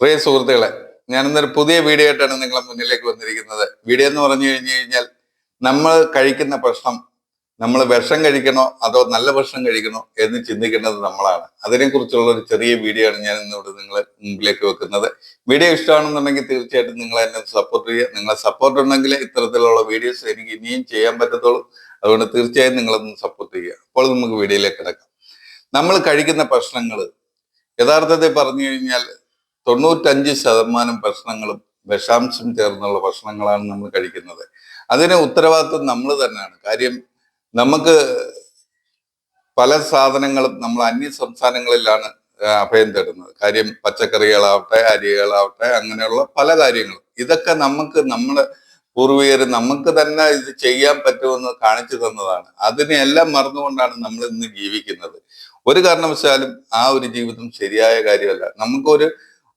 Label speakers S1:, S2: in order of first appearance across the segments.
S1: പ്രിയ സുഹൃത്തുക്കളെ, ഞാനിന്നൊരു പുതിയ വീഡിയോ ആയിട്ടാണ് നിങ്ങളെ മുന്നിലേക്ക് വന്നിരിക്കുന്നത്. വീഡിയോ എന്ന് പറഞ്ഞു കഴിഞ്ഞു കഴിഞ്ഞാൽ, നമ്മൾ കഴിക്കുന്ന ഭക്ഷണം നമ്മൾ വിഷം കഴിക്കണോ അതോ നല്ല ഭക്ഷണം കഴിക്കണോ എന്ന് ചിന്തിക്കേണ്ടത് നമ്മളാണ്. അതിനെക്കുറിച്ചുള്ള ഒരു ചെറിയ വീഡിയോ ആണ് ഞാൻ ഇന്നിവിടെ നിങ്ങളെ മുമ്പിലേക്ക് വെക്കുന്നത്. വീഡിയോ ഇഷ്ടമാണെന്നുണ്ടെങ്കിൽ തീർച്ചയായിട്ടും നിങ്ങൾ എന്നെ സപ്പോർട്ട് ചെയ്യുക. നിങ്ങളെ സപ്പോർട്ട് ഉണ്ടെങ്കിൽ ഇത്തരത്തിലുള്ള വീഡിയോസ് എനിക്ക് ഇനിയും ചെയ്യാൻ പറ്റത്തുള്ളൂ. അതുകൊണ്ട് തീർച്ചയായും നിങ്ങളൊന്ന് സപ്പോർട്ട് ചെയ്യുക. അപ്പോൾ നമുക്ക് വീഡിയോയിലേക്ക് കിടക്കാം. നമ്മൾ കഴിക്കുന്ന ഭക്ഷണങ്ങൾ യഥാർത്ഥത്തിൽ പറഞ്ഞു കഴിഞ്ഞാൽ 95% ഭക്ഷണങ്ങളും വിഷാംശം ചേർന്നുള്ള ഭക്ഷണങ്ങളാണ് നമ്മൾ കഴിക്കുന്നത്. അതിന് ഉത്തരവാദിത്വം നമ്മൾ തന്നെയാണ്. കാര്യം നമുക്ക് പല സാധനങ്ങളും നമ്മൾ അന്യ സംസ്ഥാനങ്ങളിലാണ് അഭയം തേടുന്നത്. കാര്യം പച്ചക്കറികളാവട്ടെ, അരികളാവട്ടെ, അങ്ങനെയുള്ള പല കാര്യങ്ങളും. ഇതൊക്കെ നമ്മുടെ പൂർവികർ നമുക്ക് തന്നെ ഇത് ചെയ്യാൻ പറ്റുമെന്ന് കാണിച്ചു തന്നതാണ്. അതിനെല്ലാം മറന്നുകൊണ്ടാണ് നമ്മൾ ഇന്ന് ജീവിക്കുന്നത്. ഒരു കാരണവശാലും ആ ഒരു ജീവിതം ശരിയായ കാര്യമല്ല.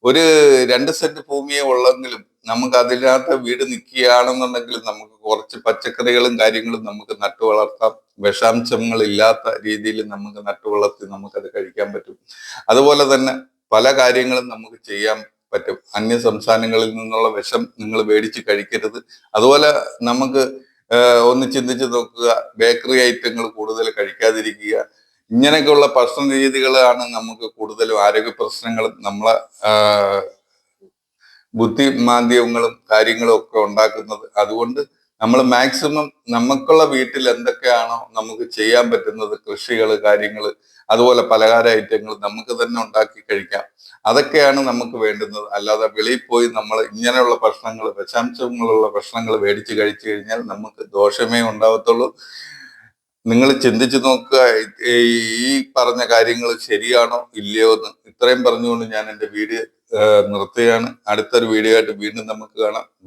S1: ഒരു 2 സെന്റ് ഭൂമിയെ ഉള്ളെങ്കിലും നമുക്ക് അതിനകത്ത് വീട് നിൽക്കുകയാണെന്നുണ്ടെങ്കിൽ നമുക്ക് കുറച്ച് പച്ചക്കറികളും കാര്യങ്ങളും നമുക്ക് നട്ടു വളർത്താം. വിഷാംശങ്ങൾ ഇല്ലാത്ത രീതിയിൽ നമുക്ക് നട്ടു വളർത്തി നമുക്കത് കഴിക്കാൻ പറ്റും. അതുപോലെ തന്നെ പല കാര്യങ്ങളും നമുക്ക് ചെയ്യാൻ പറ്റും. അന്യ സംസ്ഥാനങ്ങളിൽ നിന്നുള്ള വിഷം നിങ്ങൾ മേടിച്ച് കഴിക്കരുത്. അതുപോലെ നമുക്ക് ഒന്ന് ചിന്തിച്ച് നോക്കുക, ബേക്കറി ഐറ്റങ്ങൾ കൂടുതൽ കഴിക്കാതിരിക്കുക. ഇങ്ങനെയൊക്കെയുള്ള ഭക്ഷണ രീതികളാണ് നമുക്ക് കൂടുതലും ആരോഗ്യ പ്രശ്നങ്ങളും നമ്മളെ ബുദ്ധിമാന്ദ്യങ്ങളും കാര്യങ്ങളും ഒക്കെ ഉണ്ടാക്കുന്നത്. അതുകൊണ്ട് നമ്മൾ മാക്സിമം നമുക്കുള്ള വീട്ടിൽ എന്തൊക്കെയാണോ നമുക്ക് ചെയ്യാൻ പറ്റുന്നത്, കൃഷികൾ, കാര്യങ്ങൾ, അതുപോലെ പലഹാര ഐറ്റങ്ങൾ നമുക്ക് തന്നെ ഉണ്ടാക്കി കഴിക്കാം. അതൊക്കെയാണ് നമുക്ക് വേണ്ടുന്നത്. അല്ലാതെ വെളിയിൽ പോയി നമ്മൾ ഇങ്ങനെയുള്ള ഭക്ഷണങ്ങൾ, വിഷാംശങ്ങളുള്ള ഭക്ഷണങ്ങൾ മേടിച്ച് കഴിച്ചു കഴിഞ്ഞാൽ നമുക്ക് ദോഷമേ ഉണ്ടാവത്തുള്ളൂ. നിങ്ങൾ ചിന്തിച്ചു നോക്കുക, ഈ പറഞ്ഞ കാര്യങ്ങൾ ശരിയാണോ ഇല്ലയോ എന്ന്. ഇത്രയും പറഞ്ഞുകൊണ്ട് ഞാൻ എൻ്റെ വീഡിയോ നിർത്തുകയാണ്. അടുത്തൊരു വീഡിയോ ആയിട്ട് വീണ്ടും നമുക്ക് കാണാം.